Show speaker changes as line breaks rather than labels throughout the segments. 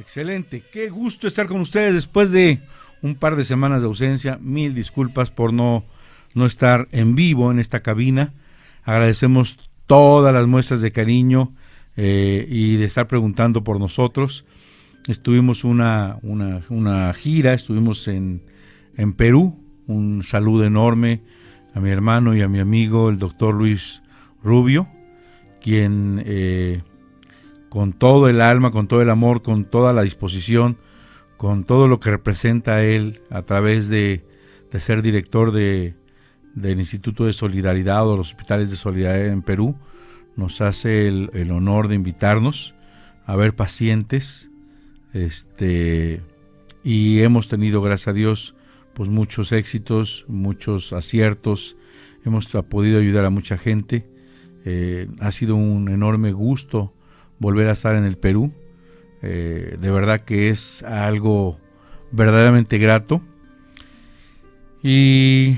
Excelente, qué gusto estar con ustedes después de un par de semanas de ausencia. Mil disculpas por no estar en vivo en esta cabina. Agradecemos todas las muestras de cariño y de estar preguntando por nosotros. Estuvimos una gira, estuvimos en Perú. Un saludo enorme a mi hermano y a mi amigo, el doctor Luis Rubio, quien con todo el alma, con todo el amor, con toda la disposición, con todo lo que representa él a través de ser director del Instituto de Solidaridad o los Hospitales de Solidaridad en Perú, nos hace el honor de invitarnos a ver pacientes, y hemos tenido, gracias a Dios, pues muchos éxitos, muchos aciertos, hemos podido ayudar a mucha gente. Ha sido un enorme gusto volver a estar en el Perú. De verdad que es algo verdaderamente grato, y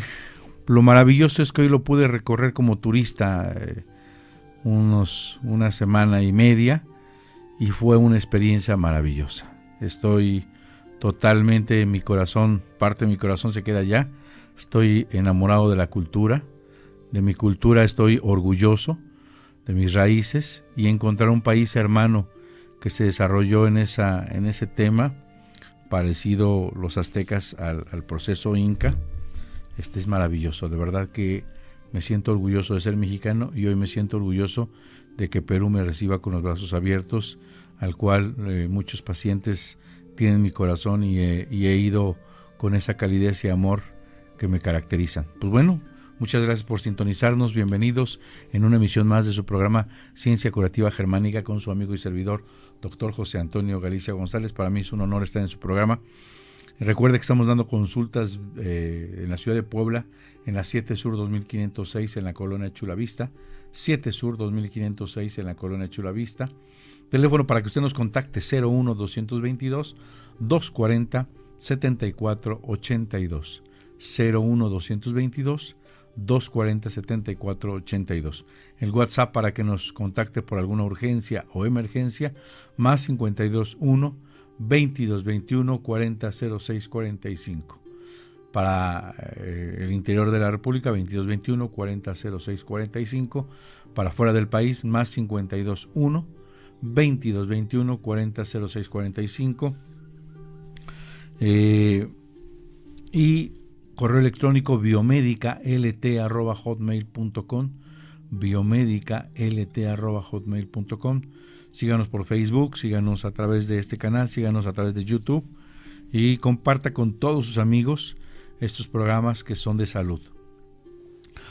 lo maravilloso es que hoy lo pude recorrer como turista una semana y media, y fue una experiencia maravillosa. Estoy totalmente, mi corazón, parte de mi corazón se queda allá. Estoy enamorado de la cultura, de mi cultura, estoy orgulloso de mis raíces, y encontrar un país hermano que se desarrolló en ese tema, parecido los aztecas al proceso inca, es maravilloso. De verdad que me siento orgulloso de ser mexicano, y hoy me siento orgulloso de que Perú me reciba con los brazos abiertos, al cual muchos pacientes tienen mi corazón, y he ido con esa calidez y amor que me caracterizan. Pues bueno, muchas gracias por sintonizarnos. Bienvenidos en una emisión más de su programa Ciencia Curativa Germánica con su amigo y servidor, doctor José Antonio Galicia González. Para mí es un honor estar en su programa. Recuerde que estamos dando consultas en la ciudad de Puebla, en la 7 Sur 2506 en la colonia Chulavista, 7 Sur 2506 en la colonia Chulavista. Teléfono para que usted nos contacte: 01-222 240 7482, 01-222 240 7482. El WhatsApp para que nos contacte por alguna urgencia o emergencia, más 521 2221 40 06 45. Para el interior de la República, 2221 40 06 45. Para fuera del país, más 521 2221 40 06 45. Y correo electrónico biomedicalt@hotmail.com, biomedicalt@hotmail.com. Síganos por Facebook, síganos a través de este canal, síganos a través de YouTube, y comparta con todos sus amigos estos programas que son de salud.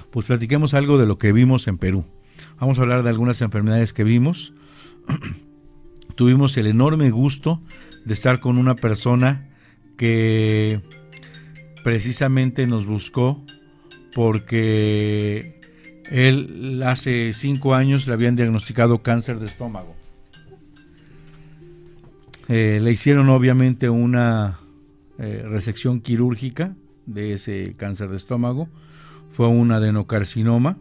Pues platiquemos algo de lo que vimos en Perú. Vamos a hablar de algunas enfermedades que vimos. Tuvimos el enorme gusto de estar con una persona que precisamente nos buscó porque él hace 5 años le habían diagnosticado cáncer de estómago. Le hicieron obviamente una resección quirúrgica de ese cáncer de estómago. Fue un adenocarcinoma.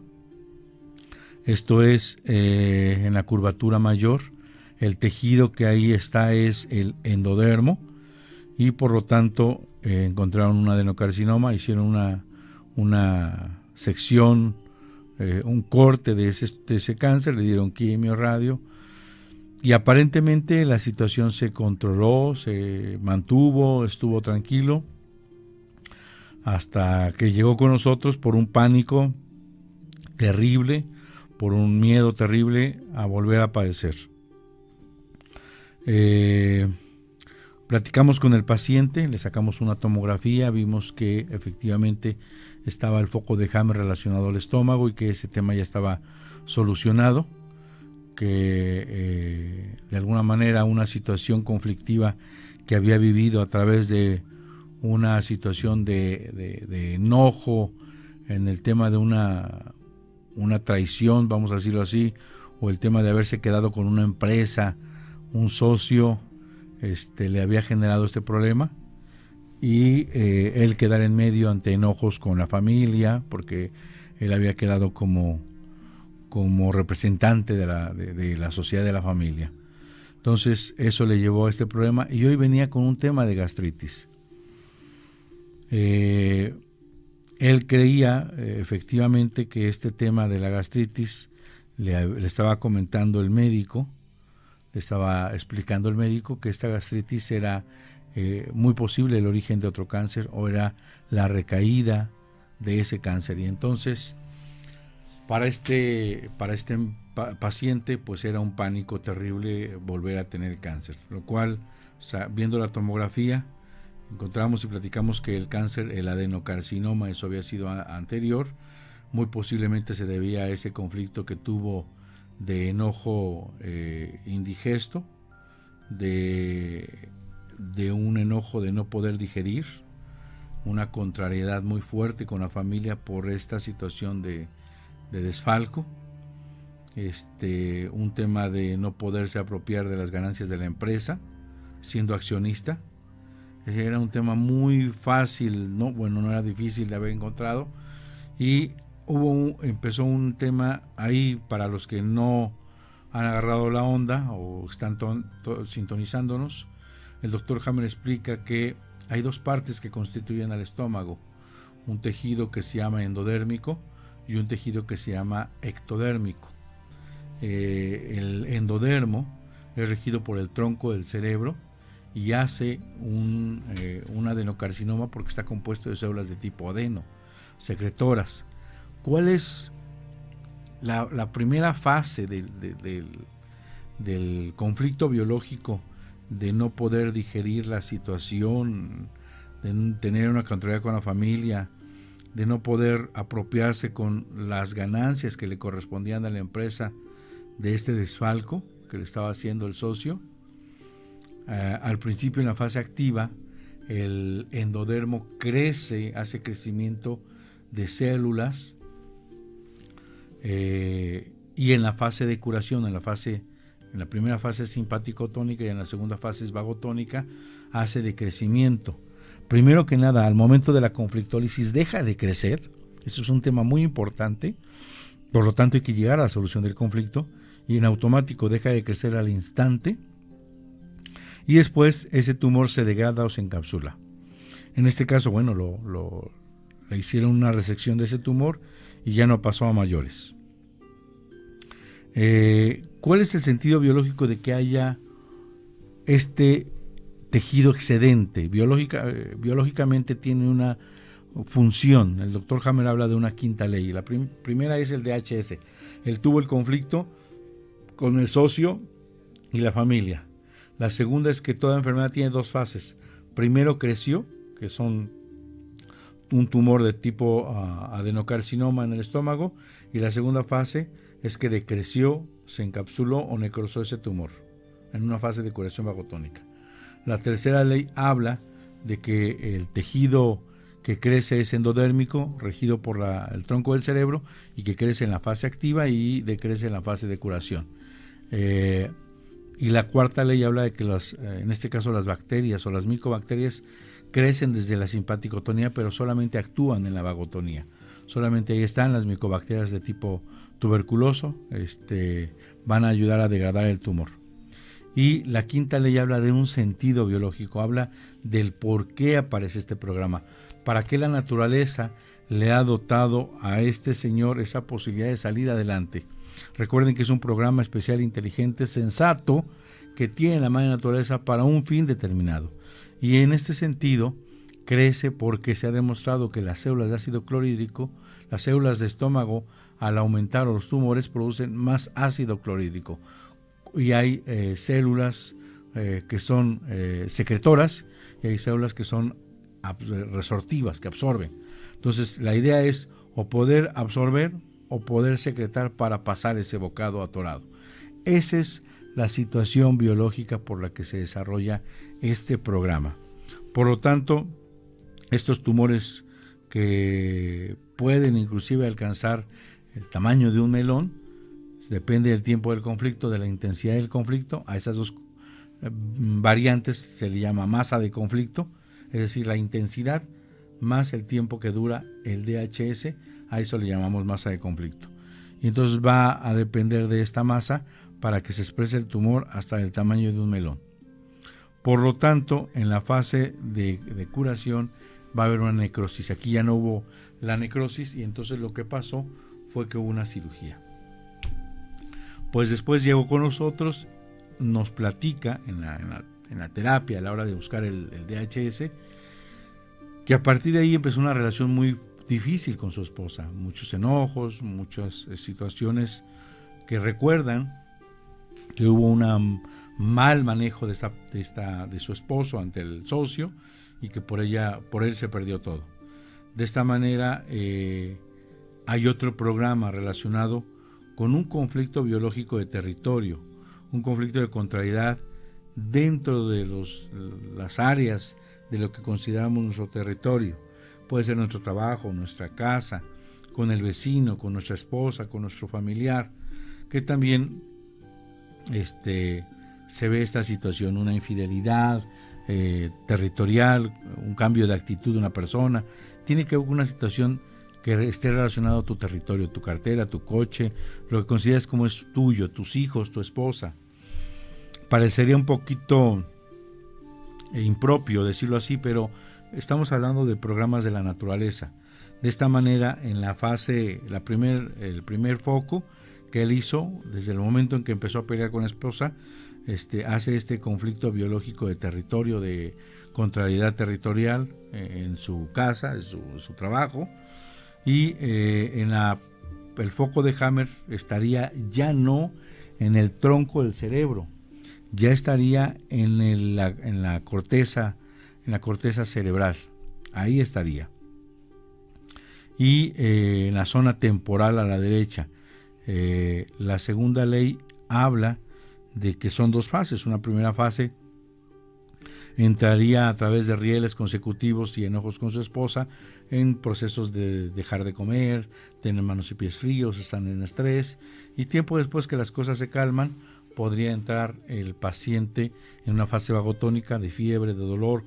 Esto es en la curvatura mayor. El tejido que ahí está es el endodermo, y por lo tanto encontraron un adenocarcinoma. Hicieron una sección, un corte de ese cáncer, le dieron quimio, radio, y aparentemente la situación se controló, se mantuvo, estuvo tranquilo, hasta que llegó con nosotros por un pánico terrible, por un miedo terrible a volver a padecer. Platicamos con el paciente, le sacamos una tomografía, vimos que efectivamente estaba el foco de Hammer relacionado al estómago, y que ese tema ya estaba solucionado, que de alguna manera una situación conflictiva que había vivido a través de una situación de enojo en el tema de una traición, vamos a decirlo así, o el tema de haberse quedado con una empresa, un socio, le había generado este problema, y él quedar en medio ante enojos con la familia, porque él había quedado como representante de la sociedad de la familia. Entonces eso le llevó a este problema y hoy venía con un tema de gastritis. Él creía efectivamente que este tema de la gastritis le estaba comentando el médico, le estaba explicando el médico que esta gastritis era muy posible el origen de otro cáncer o era la recaída de ese cáncer. Y entonces para este paciente pues era un pánico terrible volver a tener cáncer, lo cual, o sea, viendo la tomografía encontramos y platicamos que el cáncer, el adenocarcinoma, eso había sido anterior, muy posiblemente se debía a ese conflicto que tuvo de enojo indigesto, de un enojo de no poder digerir, una contrariedad muy fuerte con la familia por esta situación de desfalco, un tema de no poderse apropiar de las ganancias de la empresa siendo accionista. Era un tema muy fácil, no era difícil de haber encontrado, y empezó un tema ahí para los que no han agarrado la onda o están sintonizándonos. El doctor Hammer explica que hay dos partes que constituyen al estómago, un tejido que se llama endodérmico y un tejido que se llama ectodérmico. El endodermo es regido por el tronco del cerebro y hace un adenocarcinoma porque está compuesto de células de tipo adeno, secretoras. ¿Cuál es la primera fase del conflicto biológico de no poder digerir la situación, de tener una contrariedad con la familia, de no poder apropiarse con las ganancias que le correspondían a la empresa de este desfalco que le estaba haciendo el socio? Al principio, en la fase activa, el endodermo crece, hace crecimiento de células, y en la fase de curación, en la primera fase es simpático-tónica y en la segunda fase es vagotónica, hace decrecimiento. Primero que nada, al momento de la conflictólisis deja de crecer. Eso es un tema muy importante, por lo tanto hay que llegar a la solución del conflicto, y en automático deja de crecer al instante, y después ese tumor se degrada o se encapsula. En este caso, le hicieron una resección de ese tumor y ya no pasó a mayores. ¿Cuál es el sentido biológico de que haya este tejido excedente? Biológicamente tiene una función. El doctor Hammer habla de una quinta ley. La primera es el DHS. Él tuvo el conflicto con el socio y la familia. La segunda es que toda enfermedad tiene dos fases. Primero creció, que son un tumor de tipo adenocarcinoma en el estómago, y la segunda fase es que decreció, se encapsuló o necrosó ese tumor en una fase de curación vagotónica. La tercera ley habla de que el tejido que crece es endodérmico, regido por el tronco del cerebro, y que crece en la fase activa y decrece en la fase de curación. Y la cuarta ley habla de que en este caso las bacterias o las micobacterias crecen desde la simpaticotonía, pero solamente actúan en la vagotonía. Solamente ahí están las micobacterias de tipo tuberculoso, van a ayudar a degradar el tumor. Y la quinta ley habla de un sentido biológico, habla del por qué aparece este programa, para qué la naturaleza le ha dotado a este señor esa posibilidad de salir adelante. Recuerden que es un programa especial, inteligente, sensato, que tiene la madre naturaleza para un fin determinado. Y en este sentido, crece porque se ha demostrado que las células de ácido clorhídrico, las células de estómago, al aumentar los tumores, producen más ácido clorhídrico. Y hay células que son secretoras y hay células que son resortivas, que absorben. Entonces, la idea es o poder absorber o poder secretar para pasar ese bocado atorado. Esa es la situación biológica por la que se desarrolla este programa. Por lo tanto, estos tumores que pueden inclusive alcanzar el tamaño de un melón, depende del tiempo del conflicto, de la intensidad del conflicto. A esas dos variantes se le llama masa de conflicto, es decir, la intensidad más el tiempo que dura el DHS, a eso le llamamos masa de conflicto. Y entonces va a depender de esta masa para que se exprese el tumor hasta el tamaño de un melón. Por lo tanto, en la fase de curación va a haber una necrosis. Aquí ya no hubo la necrosis y entonces lo que pasó fue que hubo una cirugía. Pues después llegó con nosotros, nos platica en la terapia a la hora de buscar el DHS, que a partir de ahí empezó una relación muy difícil con su esposa, muchos enojos, muchas situaciones que recuerdan que hubo un mal manejo de su esposo ante el socio y que por él se perdió todo. De esta manera hay otro programa relacionado con un conflicto biológico de territorio, un conflicto de contrariedad dentro de las áreas de lo que consideramos nuestro territorio. Puede ser nuestro trabajo, nuestra casa, con el vecino, con nuestra esposa, con nuestro familiar, que también se ve esta situación, una infidelidad territorial, un cambio de actitud de una persona. Tiene que haber una situación que esté relacionada a tu territorio, tu cartera, tu coche, lo que consideras como es tuyo, tus hijos, tu esposa. Parecería un poquito impropio decirlo así, pero estamos hablando de programas de la naturaleza. De esta manera, en la fase, el primer foco que él hizo, desde el momento en que empezó a pelear con la esposa, hace este conflicto biológico de territorio, de contrariedad territorial en su casa, en su trabajo, y el foco de Hammer estaría ya no en el tronco del cerebro, ya estaría en la corteza cerebral, ahí estaría, y en la zona temporal a la derecha. La segunda ley habla de que son dos fases. Una primera fase entraría a través de rieles consecutivos y enojos con su esposa en procesos de dejar de comer, tener manos y pies fríos, están en estrés, y tiempo después que las cosas se calman podría entrar el paciente en una fase vagotónica de fiebre, de dolor,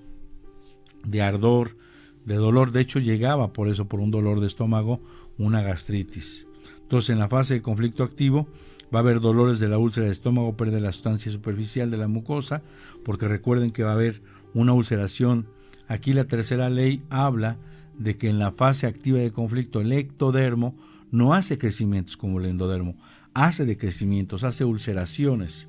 de ardor, de dolor. De hecho llegaba por un dolor de estómago, una gastritis. Entonces, en la fase de conflicto activo va a haber dolores de la úlcera de estómago, pérdida de la sustancia superficial de la mucosa, porque recuerden que va a haber una ulceración. Aquí la tercera ley habla de que en la fase activa de conflicto el ectodermo no hace crecimientos como el endodermo, hace decrecimientos, hace ulceraciones.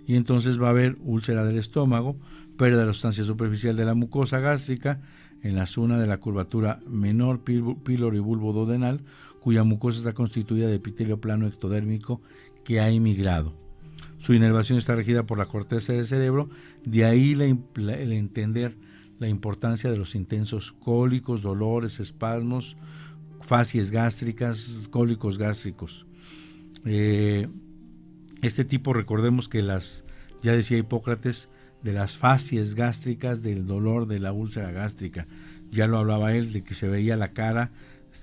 Y entonces va a haber úlcera del estómago, pérdida de la sustancia superficial de la mucosa gástrica en la zona de la curvatura menor píloro y bulbo duodenal, cuya mucosa está constituida de epitelio plano ectodérmico que ha emigrado. Su inervación está regida por la corteza del cerebro, de ahí el entender la importancia de los intensos cólicos, dolores, espasmos, facies gástricas, cólicos gástricos. Este tipo, recordemos que ya decía Hipócrates, de las facies gástricas, del dolor de la úlcera gástrica. Ya lo hablaba él, de que se veía la cara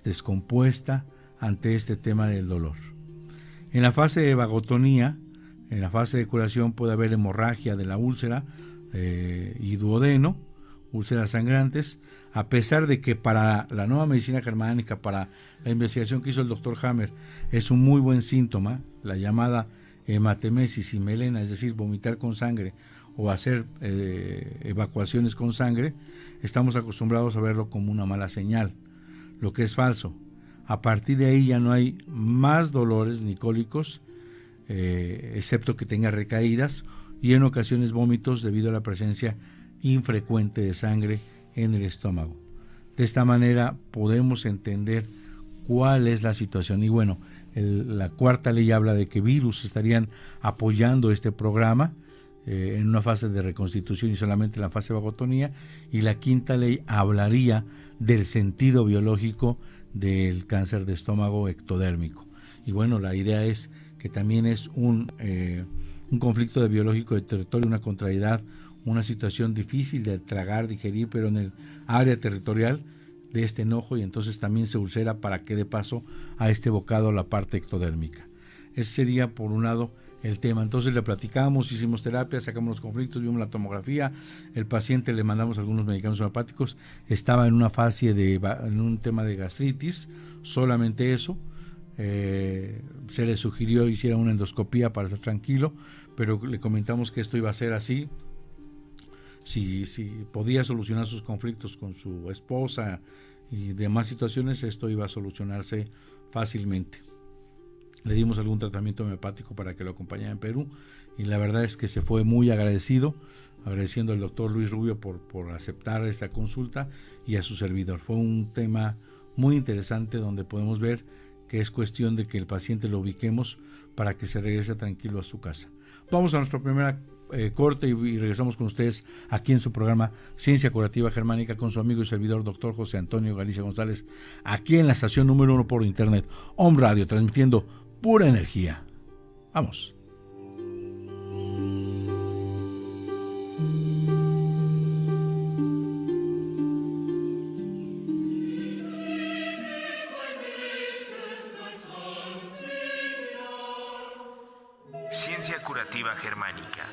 descompuesta ante este tema del dolor. En la fase de vagotonía, en la fase de curación, puede haber hemorragia de la úlcera y duodeno, úlceras sangrantes, a pesar de que para la nueva medicina germánica, para la investigación que hizo el doctor Hammer, es un muy buen síntoma, la llamada hematemesis y melena, es decir, vomitar con sangre o hacer evacuaciones con sangre. Estamos acostumbrados a verlo como una mala señal, lo que es falso. A partir de ahí ya no hay más dolores ni cólicos, excepto que tenga recaídas y en ocasiones vómitos debido a la presencia infrecuente de sangre en el estómago. De esta manera podemos entender cuál es la situación. Y bueno, la cuarta ley habla de que virus estarían apoyando este programa en una fase de reconstitución y solamente en la fase de vagotonía, y la quinta ley hablaría del sentido biológico del cáncer de estómago ectodérmico. Y bueno, la idea es que también es un conflicto de biológico de territorio, una contrariedad, una situación difícil de tragar, digerir, pero en el área territorial de este enojo, y entonces también se ulcera para que dé paso a este bocado la parte ectodérmica. Ese sería por un lado el tema. Entonces le platicamos, hicimos terapia, sacamos los conflictos, vimos la tomografía, el paciente le mandamos algunos medicamentos homeopáticos, estaba en una fase en un tema de gastritis, solamente eso, Se le sugirió hiciera una endoscopía para estar tranquilo, pero le comentamos que esto iba a ser así. Si podía solucionar sus conflictos con su esposa y demás situaciones, esto iba a solucionarse fácilmente. Le dimos algún tratamiento homeopático para que lo acompañara en Perú, y la verdad es que se fue muy agradeciendo al doctor Luis Rubio por aceptar esta consulta, y a su servidor. Fue un tema muy interesante donde podemos ver que es cuestión de que el paciente lo ubiquemos para que se regrese tranquilo a su casa. Vamos a nuestra primera corte y regresamos con ustedes aquí en su programa Ciencia Curativa Germánica con su amigo y servidor doctor José Antonio Galicia González, aquí en la estación número 1 por internet, Om Radio, transmitiendo pura energía. Vamos.
Ciencia Curativa Germánica.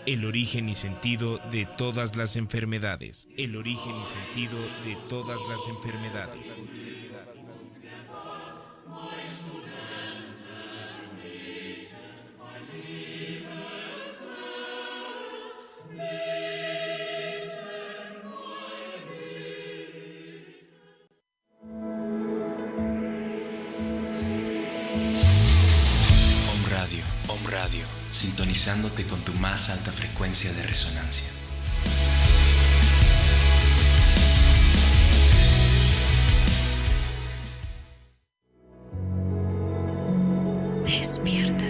El origen y sentido de todas las enfermedades. El origen y sentido de todas las enfermedades.
Radio, sintonizándote con tu más alta frecuencia de resonancia.
Despierta.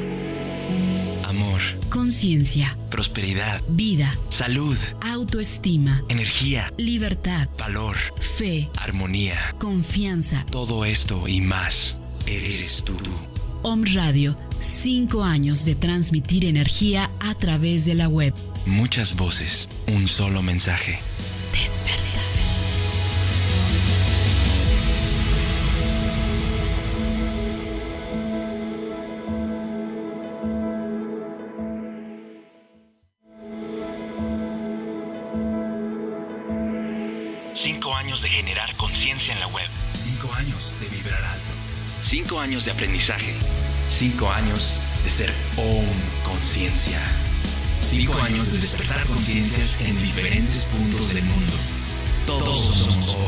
Amor,
conciencia,
prosperidad,
vida,
salud,
autoestima,
energía,
libertad,
valor,
fe,
armonía,
confianza.
Todo esto y más eres tú.
Om Radio, 5 años de transmitir energía a través de la web.
Muchas voces, un solo mensaje.
Despertar.
5 años de generar conciencia en la web. 5 años de vibrar alto. 5 años de aprendizaje. 5 años de ser Om Conciencia. 5 años de despertar conciencias en diferentes puntos del mundo. Todos somos Om.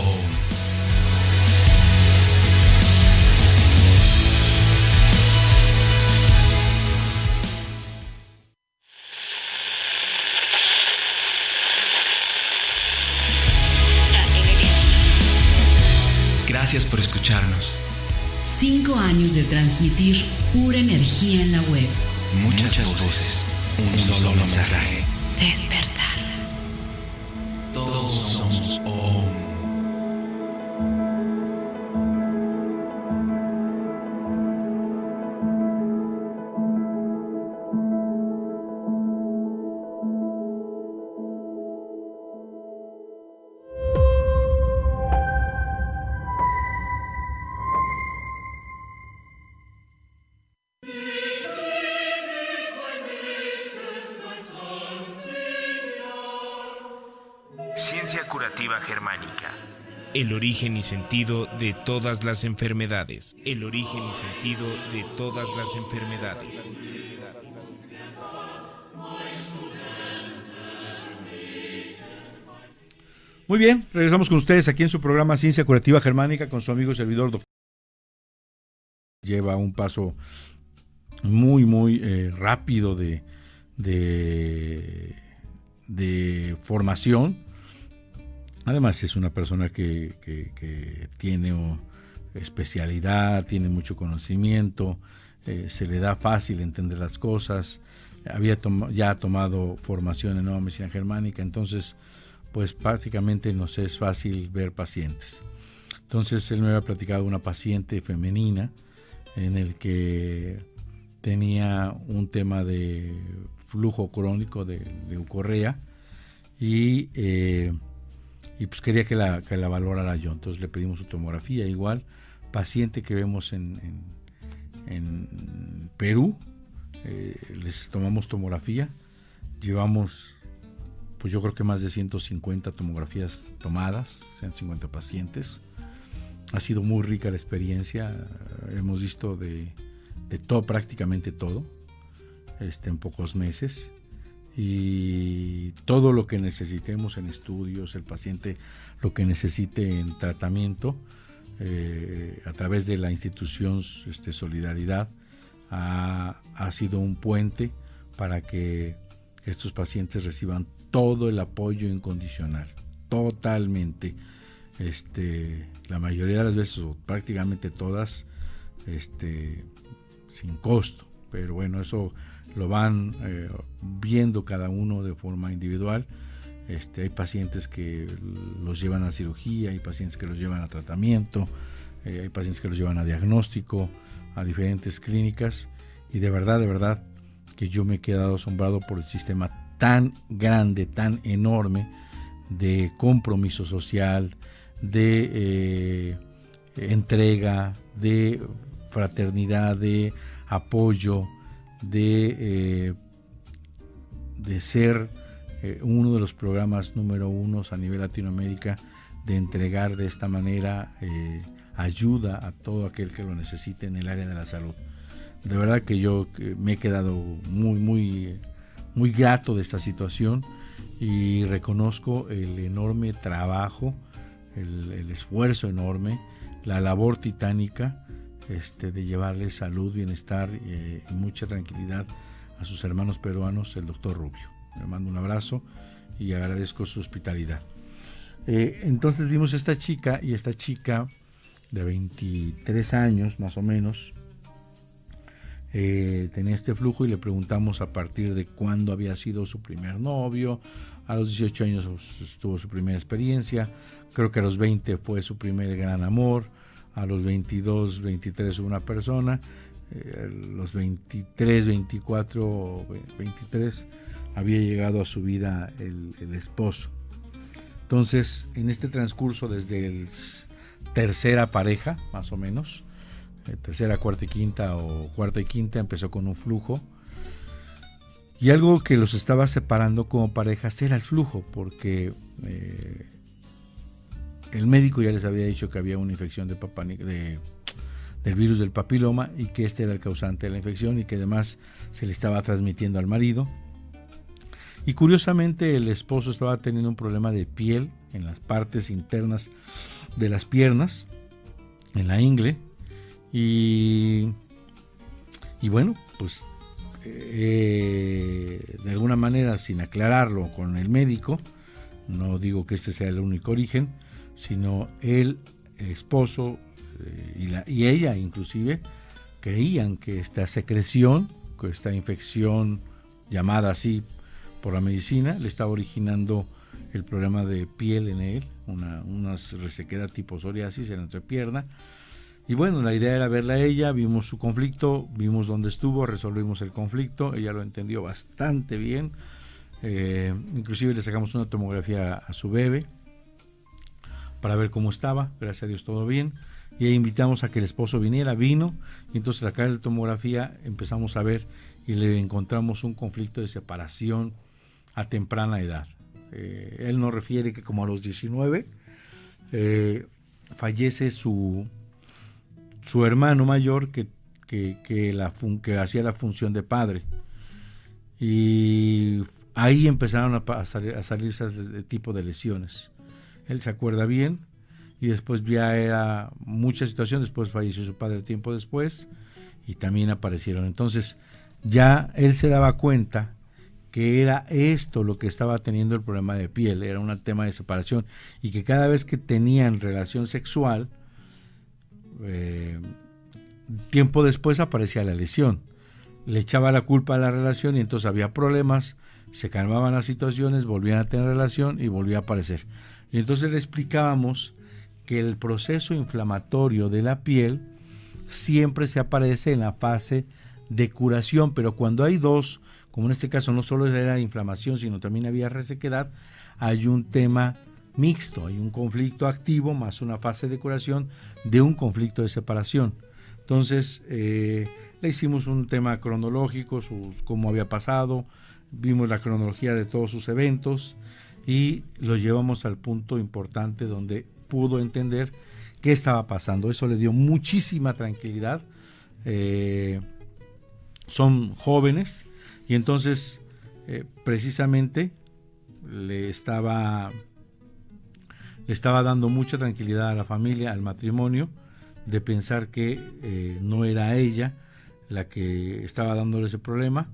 Gracias por escucharnos.
5 años de transmitir pura energía en la web.
Muchas voces, un solo mensaje.
Despertar.
Todos somos Om.
Ciencia Curativa Germánica. El origen y sentido de todas las enfermedades. El origen y sentido de todas las enfermedades.
Muy bien, regresamos con ustedes aquí en su programa Ciencia Curativa Germánica con su amigo y servidor doctor. Lleva un paso muy rápido de formación. Además es una persona que tiene especialidad, tiene mucho conocimiento, se le da fácil entender las cosas, ya ha tomado formación en Nueva Medicina Germánica, entonces pues prácticamente nos es fácil ver pacientes. Entonces él me había platicado de una paciente femenina en el que tenía un tema de flujo crónico de leucorrea y pues quería que la valorara yo. Entonces le pedimos su tomografía, igual paciente que vemos en Perú, les tomamos tomografía, llevamos pues yo creo que más de 150 tomografías tomadas, 150 pacientes, Ha sido muy rica la experiencia, hemos visto de todo, prácticamente todo, en pocos meses, y todo lo que necesitemos en estudios, el paciente lo que necesite en tratamiento, a través de la institución Solidaridad, ha sido un puente para que estos pacientes reciban todo el apoyo incondicional, totalmente. La mayoría de las veces, o prácticamente todas, sin costo, pero bueno, eso lo van viendo cada uno de forma individual. Hay pacientes que los llevan a cirugía, hay pacientes que los llevan a tratamiento, hay pacientes que los llevan a diagnóstico, a diferentes clínicas, y de verdad que yo me he quedado asombrado por el sistema tan grande, tan enorme de compromiso social, de entrega, de fraternidad, de apoyo, de ser uno de los programas número 1 a nivel Latinoamérica, de entregar de esta manera ayuda a todo aquel que lo necesite en el área de la salud. De verdad que yo me he quedado muy grato de esta situación, y reconozco el enorme trabajo, el esfuerzo enorme, la labor titánica de llevarle salud, bienestar y mucha tranquilidad a sus hermanos peruanos, el doctor Rubio. Le mando un abrazo y agradezco su hospitalidad. Entonces vimos a esta chica, y esta chica de 23 años más o menos tenía este flujo, y le preguntamos a partir de cuándo había sido su primer novio. A los 18 años tuvo su primera experiencia, creo que a los 20 fue su primer gran amor, a los 22, 23 una persona, los 23, 24, 23 había llegado a su vida el esposo. Entonces, en este transcurso, desde el tercera pareja, más o menos, tercera, cuarta y quinta, o cuarta y quinta, empezó con un flujo, y algo que los estaba separando como parejas era el flujo, porque el médico ya les había dicho que había una infección del virus del papiloma, y que este era el causante de la infección, y que además se le estaba transmitiendo al marido. Y curiosamente el esposo estaba teniendo un problema de piel en las partes internas de las piernas, en la ingle, y bueno, pues de alguna manera, sin aclararlo con el médico, no digo que este sea el único origen, sino el esposo y ella inclusive creían que esta secreción, que esta infección llamada así por la medicina, le estaba originando el problema de piel en él, una resequedad tipo psoriasis en la entrepierna. Y bueno, la idea era verla a ella, vimos su conflicto, vimos dónde estuvo, resolvimos el conflicto, ella lo entendió bastante bien, inclusive le sacamos una tomografía a su bebé para ver cómo estaba, gracias a Dios todo bien, y ahí invitamos a que el esposo vino, y entonces acá en la tomografía empezamos a ver y le encontramos un conflicto de separación a temprana edad. Él nos refiere que como a los 19 fallece su hermano mayor que hacía la función de padre, y ahí empezaron a salir ese tipo de lesiones. Él se acuerda bien, y después ya era mucha situación, después falleció su padre tiempo después, y también aparecieron. Entonces ya él se daba cuenta que era esto lo que estaba teniendo el problema de piel, era un tema de separación, y que cada vez que tenían relación sexual, tiempo después aparecía la lesión, le echaba la culpa a la relación, y entonces había problemas, se calmaban las situaciones, volvían a tener relación y volvía a aparecer. Y entonces le explicábamos que el proceso inflamatorio de la piel siempre se aparece en la fase de curación, pero cuando hay dos, como en este caso no solo era inflamación, sino también había resequedad, hay un tema mixto, hay un conflicto activo más una fase de curación de un conflicto de separación. Entonces le hicimos un tema cronológico, cómo había pasado, vimos la cronología de todos sus eventos y lo llevamos al punto importante donde pudo entender qué estaba pasando. Eso le dio muchísima tranquilidad. Son jóvenes y entonces precisamente le estaba dando mucha tranquilidad a la familia, al matrimonio, de pensar que no era ella la que estaba dándole ese problema.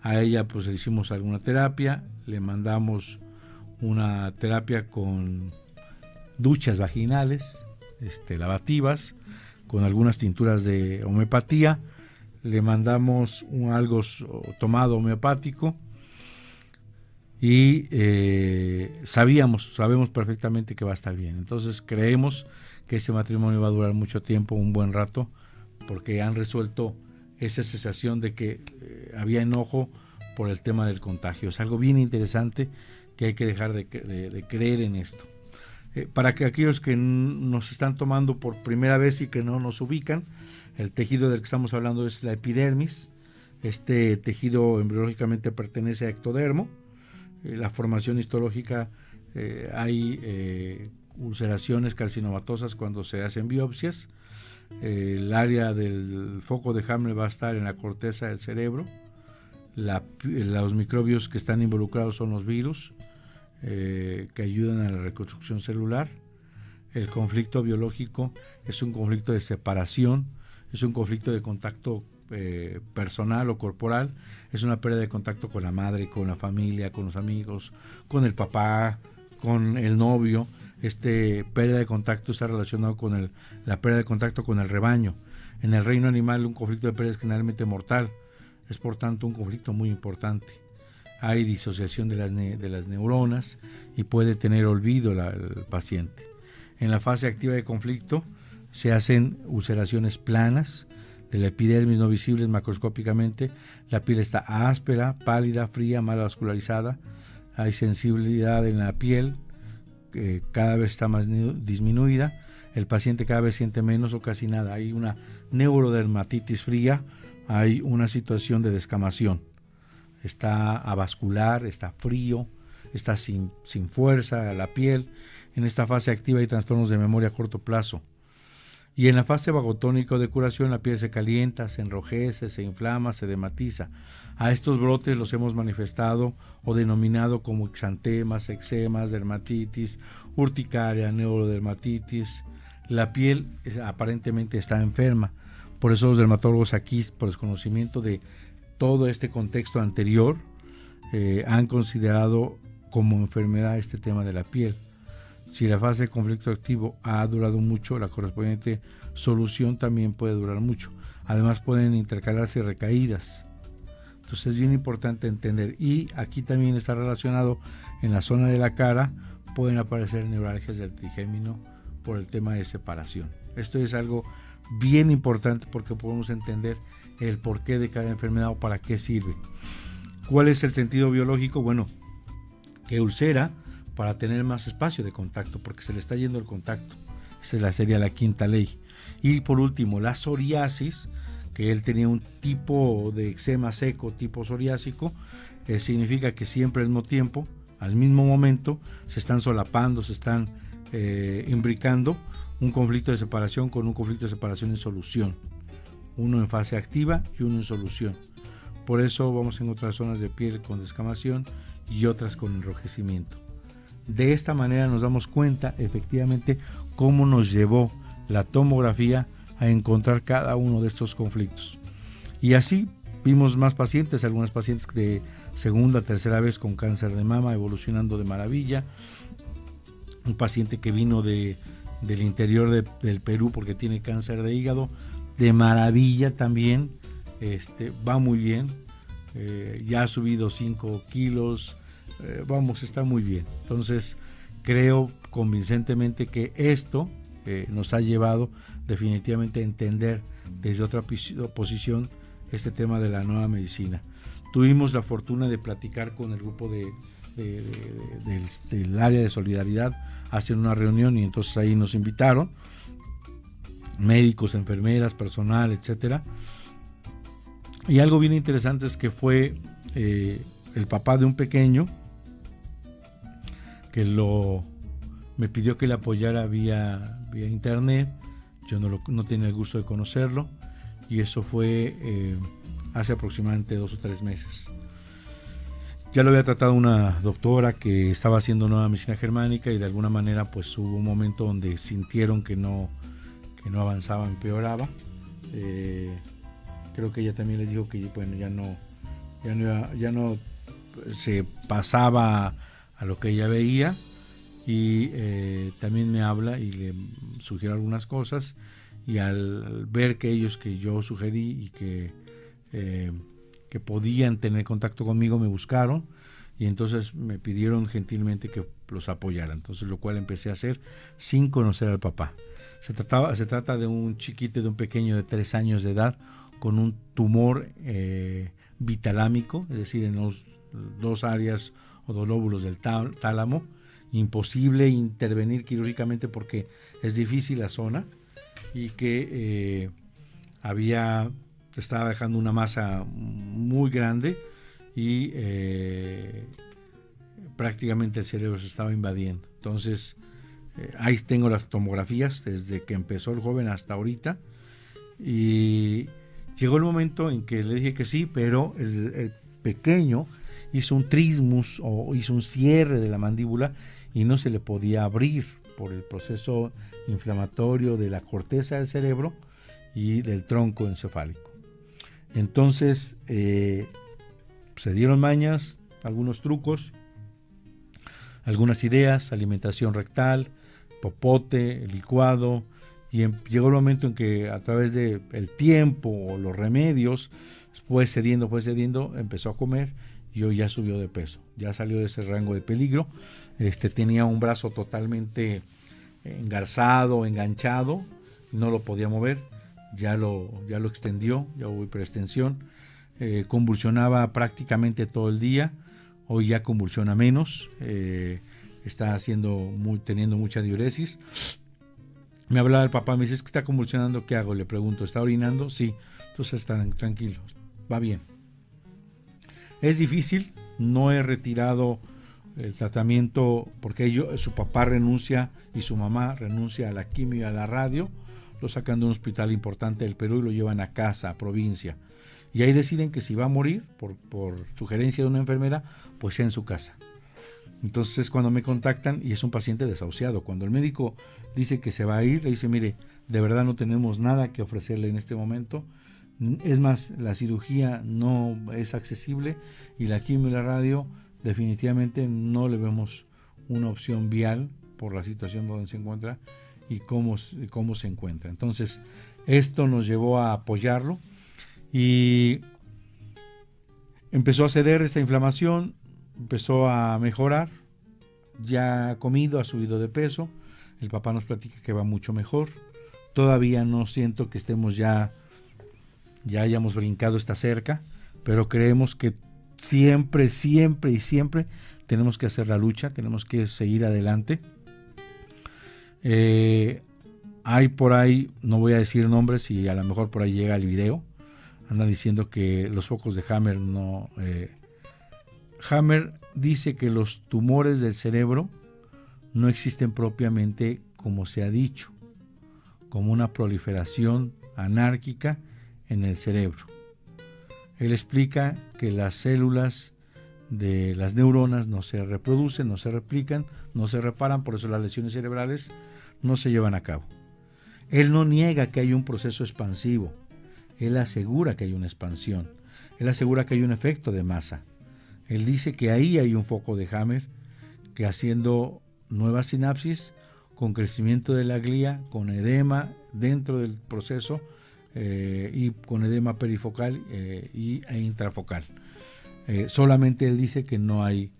A ella pues le hicimos alguna terapia, le mandamos una terapia con duchas vaginales, lavativas, con algunas tinturas de homeopatía, le mandamos algo tomado homeopático y sabemos perfectamente que va a estar bien. Entonces creemos que ese matrimonio va a durar mucho tiempo, un buen rato, porque han resuelto esa sensación de que había enojo por el tema del contagio. Es algo bien interesante que hay que dejar de creer en esto. Para que aquellos que nos están tomando por primera vez y que no nos ubican, el tejido del que estamos hablando es la epidermis. Este tejido embriológicamente pertenece a ectodermo. La formación histológica, hay ulceraciones carcinomatosas cuando se hacen biopsias. El área del foco de Hamlet va a estar en la corteza del cerebro. Los microbios que están involucrados son los virus, que ayudan a la reconstrucción celular. El conflicto biológico es un conflicto de separación, es un conflicto de contacto personal o corporal, es una pérdida de contacto con la madre, con la familia, con los amigos, con el papá, con el novio. Pérdida de contacto está relacionado con la pérdida de contacto con el rebaño. En el reino animal un conflicto de pérdida es generalmente mortal, es por tanto un conflicto muy importante. Hay disociación de las neuronas y puede tener olvido el paciente. En la fase activa de conflicto se hacen ulceraciones planas de la epidermis no visibles macroscópicamente. La piel está áspera, pálida, fría, mal vascularizada. Hay sensibilidad en la piel, cada vez está más disminuida. El paciente cada vez siente menos o casi nada. Hay una neurodermatitis fría, hay una situación de descamación. Está avascular, está frío, está sin fuerza la piel. En esta fase activa hay trastornos de memoria a corto plazo. Y en la fase vagotónica de curación la piel se calienta, se enrojece, se inflama, se dematiza. A estos brotes los hemos manifestado o denominado como exantemas, eczemas, dermatitis, urticaria, neurodermatitis. La piel aparentemente está enferma. Por eso los dermatólogos aquí, por desconocimiento de todo este contexto anterior, han considerado como enfermedad este tema de la piel. Si la fase de conflicto activo ha durado mucho, la correspondiente solución también puede durar mucho. Además pueden intercalarse recaídas. Entonces es bien importante entender. Y aquí también está relacionado en la zona de la cara, pueden aparecer neuralgias del trigémino por el tema de separación. Esto es algo bien importante porque podemos entender el porqué de cada enfermedad o para qué sirve. ¿Cuál es el sentido biológico? Bueno, que ulcera para tener más espacio de contacto, porque se le está yendo el contacto. Esa sería la quinta ley. Y por último, la psoriasis, que él tenía un tipo de eczema seco, tipo psoriásico, significa que siempre al mismo tiempo, al mismo momento, se están solapando, se están imbricando un conflicto de separación con un conflicto de separación en solución. Uno en fase activa y uno en solución. Por eso vamos en otras zonas de piel con descamación y otras con enrojecimiento. De esta manera nos damos cuenta efectivamente cómo nos llevó la tomografía a encontrar cada uno de estos conflictos. Y así vimos más pacientes, algunas pacientes de segunda, tercera vez con cáncer de mama evolucionando de maravilla. Un paciente que vino del interior del Perú porque tiene cáncer de hígado, de maravilla también, va muy bien, ya ha subido 5 kilos, está muy bien. Entonces creo convincentemente que esto nos ha llevado definitivamente a entender desde otra posición este tema de la nueva medicina. Tuvimos la fortuna de platicar con el grupo del área de solidaridad, hacen una reunión y entonces ahí nos invitaron médicos, enfermeras, personal, etcétera. Y algo bien interesante es que fue el papá de un pequeño que lo Me pidió que le apoyara vía internet. Yo no tenía el gusto de conocerlo, y eso fue hace aproximadamente 2 o 3 meses. Ya lo había tratado una doctora que estaba haciendo nueva medicina germánica, y de alguna manera pues hubo un momento donde sintieron que no avanzaba, empeoraba. Creo que ella también les dijo que bueno, ya no se pasaba a lo que ella veía, y también me habla y le sugiero algunas cosas, y al ver que yo sugerí y que podían tener contacto conmigo, me buscaron, y entonces me pidieron gentilmente que los apoyara, entonces lo cual empecé a hacer sin conocer al papá. Se trata de un chiquito, de un pequeño de 3 años de edad, con un tumor bitalámico, es decir, en los 2 áreas o 2 lóbulos del tálamo. Imposible intervenir quirúrgicamente porque es difícil la zona, y que estaba dejando una masa muy grande, y prácticamente el cerebro se estaba invadiendo. Entonces ahí tengo las tomografías desde que empezó el joven hasta ahorita, y llegó el momento en que le dije que sí, pero el pequeño hizo un trismus, o hizo un cierre de la mandíbula, y no se le podía abrir por el proceso inflamatorio de la corteza del cerebro y del tronco encefálico. Entonces se dieron mañas, algunos trucos, algunas ideas: alimentación rectal, popote, licuado, y llegó el momento en que, a través del tiempo o los remedios, fue cediendo, empezó a comer, y hoy ya subió de peso, ya salió de ese rango de peligro. Tenía un brazo totalmente engarzado, enganchado, no lo podía mover, ya lo extendió, ya hubo hiperextensión. Convulsionaba prácticamente todo el día, hoy ya convulsiona menos, está teniendo mucha diuresis. Me hablaba el papá, me dice: es que está convulsionando, ¿qué hago? Le pregunto: ¿está orinando? Sí. Entonces están tranquilos, va bien. Es difícil, no he retirado el tratamiento porque su papá renuncia y su mamá renuncia a la quimio y a la radio. Lo sacan de un hospital importante del Perú y lo llevan a casa, a provincia, y ahí deciden que si va a morir por sugerencia de una enfermera, pues sea en su casa. Entonces es cuando me contactan, y es un paciente desahuciado. Cuando el médico dice que se va a ir, le dice: mire, de verdad no tenemos nada que ofrecerle en este momento. Es más, la cirugía no es accesible, y la quimio y la radio definitivamente no le vemos una opción vial por la situación donde se encuentra y cómo se encuentra. Entonces esto nos llevó a apoyarlo, y empezó a ceder esta inflamación, empezó a mejorar, ya ha comido, ha subido de peso. El papá nos platica que va mucho mejor. Todavía no siento que estemos ya hayamos brincado esta cerca, pero creemos que siempre tenemos que hacer la lucha, tenemos que seguir adelante. Hay por ahí, no voy a decir nombres, y a lo mejor por ahí llega el video, andan diciendo que los focos de Hammer no... Hammer dice que los tumores del cerebro no existen propiamente como se ha dicho, como una proliferación anárquica en el cerebro. Él explica que las células de las neuronas no se reproducen, no se replican, no se reparan, por eso las lesiones cerebrales no se llevan a cabo. Él no niega que hay un proceso expansivo, él asegura que hay una expansión, él asegura que hay un efecto de masa. Él dice que ahí hay un foco de Hammer, que haciendo nuevas sinapsis, con crecimiento de la glía, con edema dentro del proceso, y con edema perifocal e intrafocal. Solamente él dice que no hay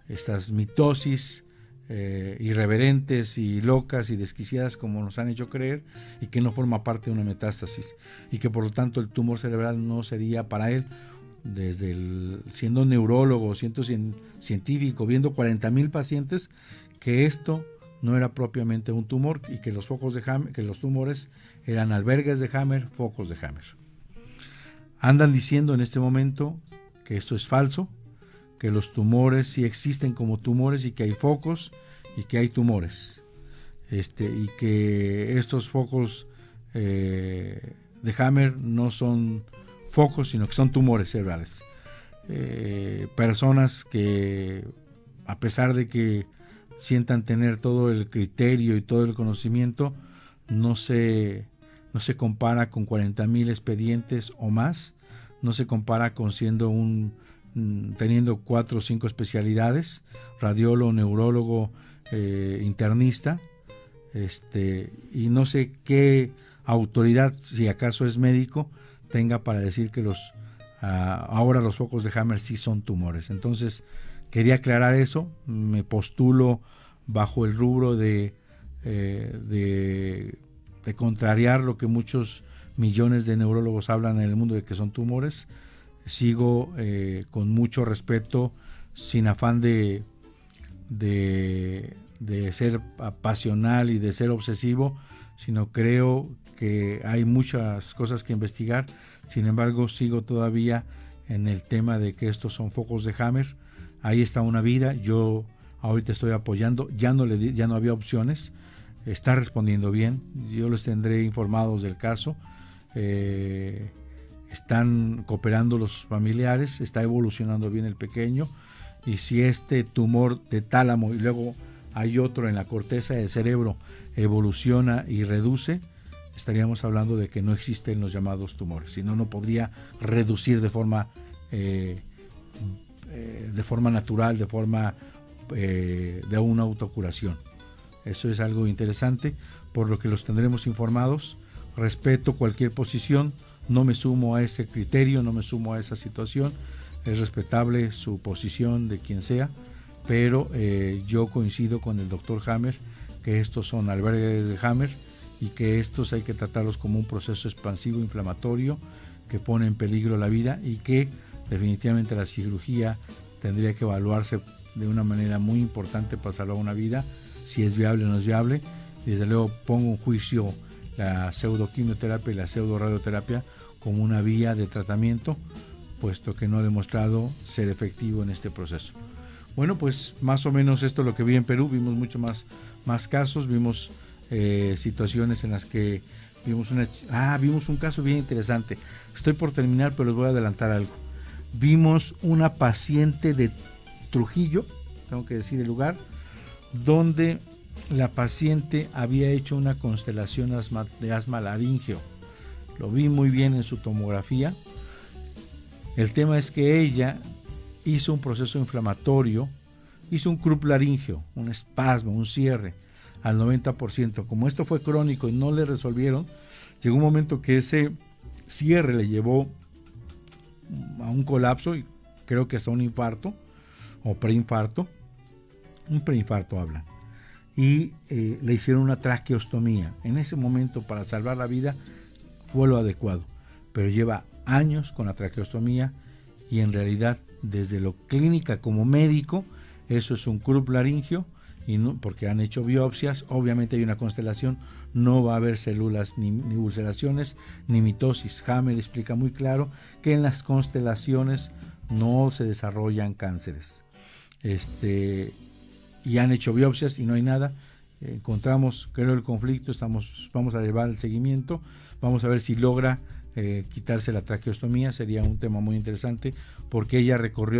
estas mitosis irreverentes y locas y desquiciadas como nos han hecho creer, y que no forma parte de una metástasis, y que por lo tanto el tumor cerebral no sería para él, siendo neurólogo, siendo científico, viendo 40,000 pacientes, que esto no era propiamente un tumor, y que los focos de Hammer, que los tumores eran albergues de Hammer, focos de Hammer. Andan diciendo en este momento que esto es falso, que los tumores sí existen como tumores, y que hay focos y que hay tumores. y que estos focos de Hammer no son focos, sino que son tumores cerebrales. Personas que, a pesar de que sientan tener todo el criterio y todo el conocimiento, no se compara con 40,000 expedientes o más, no se compara con teniendo 4 o 5 especialidades, radiólogo, neurólogo, internista, y no sé qué autoridad, si acaso es médico, tenga para decir que ahora los focos de Hammer sí son tumores. Entonces quería aclarar eso. Me postulo bajo el rubro de contrariar lo que muchos millones de neurólogos hablan en el mundo de que son tumores. Sigo con mucho respeto, sin afán de ser pasional y de ser obsesivo, sino creo que hay muchas cosas que investigar. Sin embargo, sigo todavía en el tema de que estos son focos de Hammer. Ahí está una vida. Yo ahorita estoy apoyando. Ya no había opciones. Está respondiendo bien. Yo les tendré informados del caso. Están cooperando los familiares. Está evolucionando bien el pequeño. Y si este tumor de tálamo y luego hay otro en la corteza del cerebro evoluciona y reduce, estaríamos hablando de que no existen los llamados tumores, sino no podría reducir de forma natural, de forma de una autocuración. Eso es algo interesante, por lo que los tendremos informados. Respeto cualquier posición, no me sumo a ese criterio, no me sumo a esa situación. Es respetable su posición de quien sea, pero yo coincido con el doctor Hammer que estos son albergues de Hammer y que estos hay que tratarlos como un proceso expansivo inflamatorio que pone en peligro la vida, y que definitivamente la cirugía tendría que evaluarse de una manera muy importante para salvar una vida, si es viable o no es viable. Desde luego pongo en juicio la pseudoquimioterapia y la pseudoradioterapia como una vía de tratamiento, puesto que no ha demostrado ser efectivo en este proceso. Bueno, pues más o menos esto es lo que vi en Perú. Vimos mucho más casos, vimos situaciones en las que vimos un caso bien interesante. Estoy por terminar, pero les voy a adelantar algo. Vimos una paciente de Trujillo, tengo que decir el lugar, donde la paciente había hecho una constelación de asma laríngeo. Lo vi muy bien en su tomografía. El tema es que ella hizo un proceso inflamatorio, hizo un crup laríngeo, un espasmo, un cierre al 90%. Como esto fue crónico y no le resolvieron, llegó un momento que ese cierre le llevó a un colapso y creo que hasta un infarto o preinfarto. Un preinfarto habla. Y le hicieron una traqueostomía. En ese momento, para salvar la vida, fue lo adecuado. Pero lleva años con la traqueostomía y en realidad, desde lo clínica como médico, eso es un crup laríngeo, y no, porque han hecho biopsias, obviamente hay una constelación, no va a haber células ni ulceraciones ni mitosis. Hammer explica muy claro que en las constelaciones no se desarrollan cánceres. Y han hecho biopsias y no hay nada. Encontramos, creo, el conflicto, vamos a llevar el seguimiento, vamos a ver si logra quitarse la traqueostomía. Sería un tema muy interesante, porque ella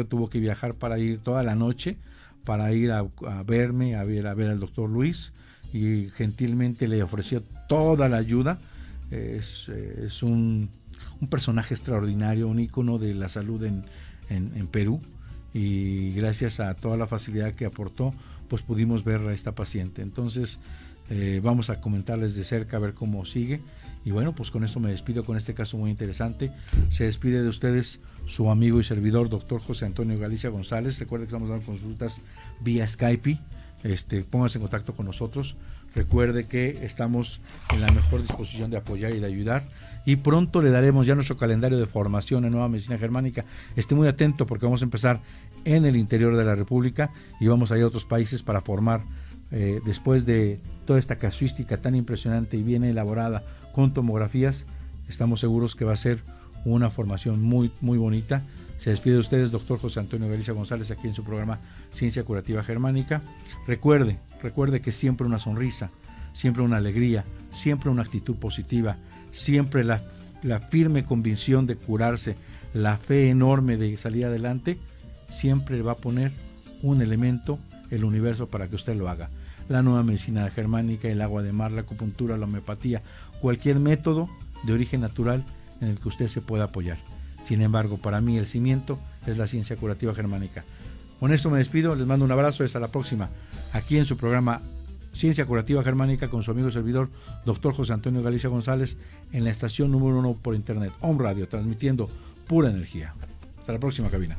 tuvo que viajar para ir toda la noche, para ir a verme, a ver al doctor Luis, y gentilmente le ofreció toda la ayuda. Es un personaje extraordinario, un ícono de la salud en Perú, y gracias a toda la facilidad que aportó, pues pudimos ver a esta paciente. Entonces vamos a comentarles de cerca a ver cómo sigue. Y bueno, pues con esto me despido con este caso muy interesante. Se despide de ustedes su amigo y servidor, doctor José Antonio Galicia González. Recuerde que estamos dando consultas vía Skype. Póngase en contacto con nosotros. Recuerde que estamos en la mejor disposición de apoyar y de ayudar. Y pronto le daremos ya nuestro calendario de formación en Nueva Medicina Germánica. Esté muy atento, porque vamos a empezar en el interior de la República y vamos a ir a otros países para formar, después de toda esta casuística tan impresionante y bien elaborada con tomografías. Estamos seguros que va a ser una formación muy, muy bonita. Se despide de ustedes, doctor José Antonio Galicia González, aquí en su programa Ciencia Curativa Germánica. Recuerde que siempre una sonrisa siempre una alegría, siempre una actitud positiva, siempre la firme convicción de curarse, la fe enorme de salir adelante, siempre va a poner un elemento el universo para que usted lo haga. La nueva medicina germánica, el agua de mar, la acupuntura, la homeopatía, cualquier método de origen natural en el que usted se pueda apoyar. Sin embargo, para mí el cimiento es la ciencia curativa germánica. Con esto me despido, les mando un abrazo, hasta la próxima, aquí en su programa Ciencia Curativa Germánica con su amigo y servidor, Dr. José Antonio Galicia González, en la estación número 1 por internet, Home Radio, transmitiendo pura energía. Hasta la próxima, cabina.